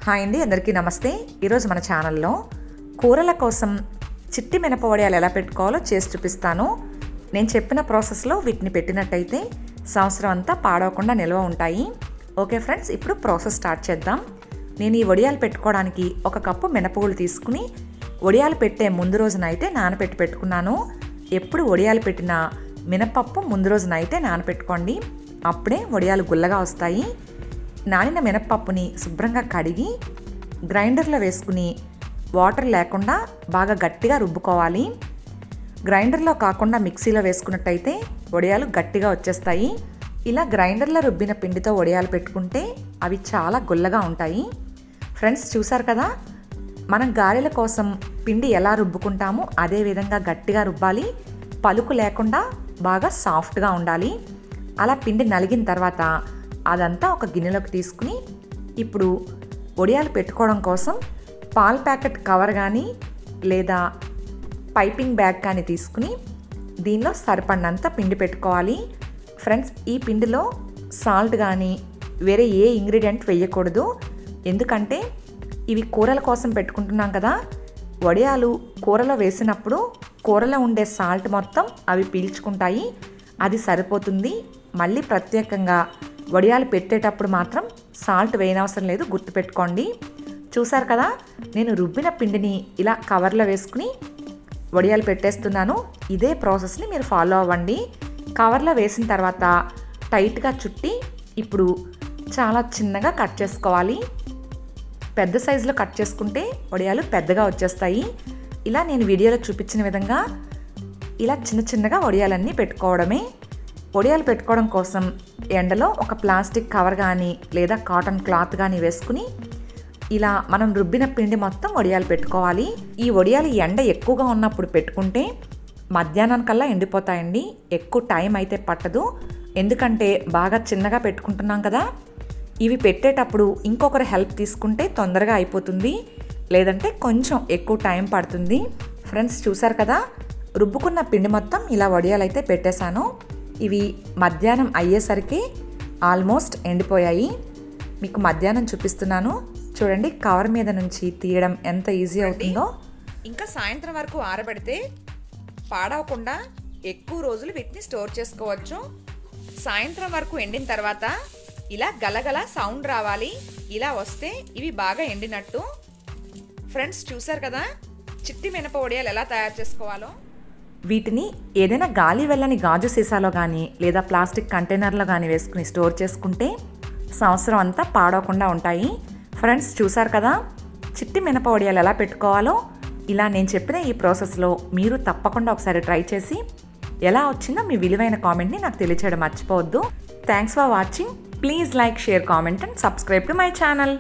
Hi అండి, అందరికీ నమస్తే. ఈరోజు మన ఛానల్లో కూరల కోసం చిట్టి మినప వడియాలు ఎలా పెట్టుకోవాలో చేసి చూపిస్తాను. నేను చెప్పిన ప్రాసెస్లో వీటిని పెట్టినట్టయితే సంవత్సరం అంతా పాడవకుండా నిల్వ ఉంటాయి. ఓకే ఫ్రెండ్స్, ఇప్పుడు ప్రాసెస్ స్టార్ట్ చేద్దాం. నేను ఈ వడియాలు పెట్టుకోవడానికి 1 కప్పు మినపగుళ్ళు తీసుకుని వడియాలు పెట్టే ముందు రోజు నైటే నానబెట్టి పెట్టుకున్నాను. ఎప్పుడు వడియాలు పెట్టినా మినపప్పు ముందు రోజు నైటే నానబెట్టుకోండి, అప్పుడే వడియాలు గుల్లగా వస్తాయి. నానిన మినపప్పుని శుభ్రంగా కడిగి గ్రైండర్లో వేసుకుని వాటర్ లేకుండా బాగా గట్టిగా రుబ్బుకోవాలి. గ్రైండర్లో కాకుండా మిక్సీలో వేసుకున్నట్టయితే వడియాలు గట్టిగా వచ్చేస్తాయి. ఇలా గ్రైండర్లో రుబ్బిన పిండితో వడియాలు పెట్టుకుంటే అవి చాలా గుల్లగా ఉంటాయి. ఫ్రెండ్స్, చూసారు కదా, మనం గారెల కోసం పిండి ఎలా రుబ్బుకుంటామో అదే విధంగా గట్టిగా రుబ్బాలి. పలుకు లేకుండా బాగా సాఫ్ట్గా ఉండాలి. అలా పిండి నలిగిన తర్వాత అదంతా ఒక గిన్నెలోకి తీసుకుని ఇప్పుడు వడియాలు పెట్టుకోవడం కోసం పాల ప్యాకెట్ కవర్ కానీ లేదా పైపింగ్ బ్యాగ్ కానీ తీసుకుని దీనిలో సరిపడినంత పిండి పెట్టుకోవాలి. ఫ్రెండ్స్, ఈ పిండిలో సాల్ట్ కానీ వేరే ఏ ఇంగ్రీడియంట్ వేయకూడదు. ఎందుకంటే ఇవి కూరల కోసం పెట్టుకుంటున్నాం కదా. వడియాలు కూరలో వేసినప్పుడు కూరలో ఉండే సాల్ట్ మొత్తం అవి పీల్చుకుంటాయి. అది సరిపోతుంది. మళ్ళీ ప్రత్యేకంగా వడియాలు పెట్టేటప్పుడు మాత్రం సాల్ట్ వేయనవసరం లేదు, గుర్తుపెట్టుకోండి. చూసారు కదా, నేను రుబ్బిన పిండిని ఇలా కవర్లో వేసుకుని వడియాలు పెట్టేస్తున్నాను. ఇదే ప్రాసెస్ని మీరు ఫాలో అవ్వండి. కవర్లో వేసిన తర్వాత టైట్గా చుట్టి ఇప్పుడు చాలా చిన్నగా కట్ చేసుకోవాలి. పెద్ద సైజులో కట్ చేసుకుంటే వడియాలు పెద్దగా వచ్చేస్తాయి. ఇలా నేను వీడియోలో చూపించిన విధంగా ఇలా చిన్న చిన్నగా వడియాలన్నీ పెట్టుకోవడమే. వడియాలు పెట్టుకోవడం కోసం ఎండలో ఒక ప్లాస్టిక్ కవర్ కానీ లేదా కాటన్ క్లాత్ కానీ వేసుకుని ఇలా మనం రుబ్బిన పిండి మొత్తం వడియాలు పెట్టుకోవాలి. ఈ వడియాలు ఎండ ఎక్కువగా ఉన్నప్పుడు పెట్టుకుంటే మధ్యాహ్నానికల్లా ఎండిపోతాయండి. ఎక్కువ టైం అయితే పట్టదు, ఎందుకంటే బాగా చిన్నగా పెట్టుకుంటున్నాం కదా. ఇవి పెట్టేటప్పుడు ఇంకొకరు హెల్ప్ తీసుకుంటే తొందరగా అయిపోతుంది, లేదంటే కొంచెం ఎక్కువ టైం పడుతుంది. ఫ్రెండ్స్, చూసారు కదా, రుబ్బుకున్న పిండి మొత్తం ఇలా వడియాలు అయితే పెట్టేశాను. ఇవి మధ్యాహ్నం అయ్యేసరికి ఆల్మోస్ట్ ఎండిపోయాయి. మీకు మధ్యాహ్నం చూపిస్తున్నాను చూడండి. కవర్ మీద నుంచి తీయడం ఎంత ఈజీ అవుతుందో. ఇంకా సాయంత్రం వరకు ఆరబెడితే పాడవకుండా ఎక్కువ రోజులు వీటిని స్టోర్ చేసుకోవచ్చు. సాయంత్రం వరకు ఎండిన తర్వాత ఇలా గలగల సౌండ్ రావాలి. ఇలా వస్తే ఇవి బాగా ఎండినట్టు. ఫ్రెండ్స్, చూసారు కదా, చిట్టి మినప వడియాలు ఎలా తయారు చేసుకోవాలో. వీటిని ఏదైనా గాలి వెళ్ళని గాజు సీసాలో కానీ లేదా ప్లాస్టిక్ కంటైనర్లో కానీ వేసుకుని స్టోర్ చేసుకుంటే సంవత్సరం అంతా పాడవకుండా ఉంటాయి. ఫ్రెండ్స్, చూసారు కదా, చిట్టి మినప వడియాలు ఎలా పెట్టుకోవాలో. ఇలా నేను చెప్పిన ఈ ప్రాసెస్లో మీరు తప్పకుండా ఒకసారి ట్రై చేసి ఎలా వచ్చిందో మీ విలువైన కామెంట్ని నాకు తెలియచేయడం మర్చిపోవద్దు. Thanks for watching. Please like, share, comment and subscribe to my channel.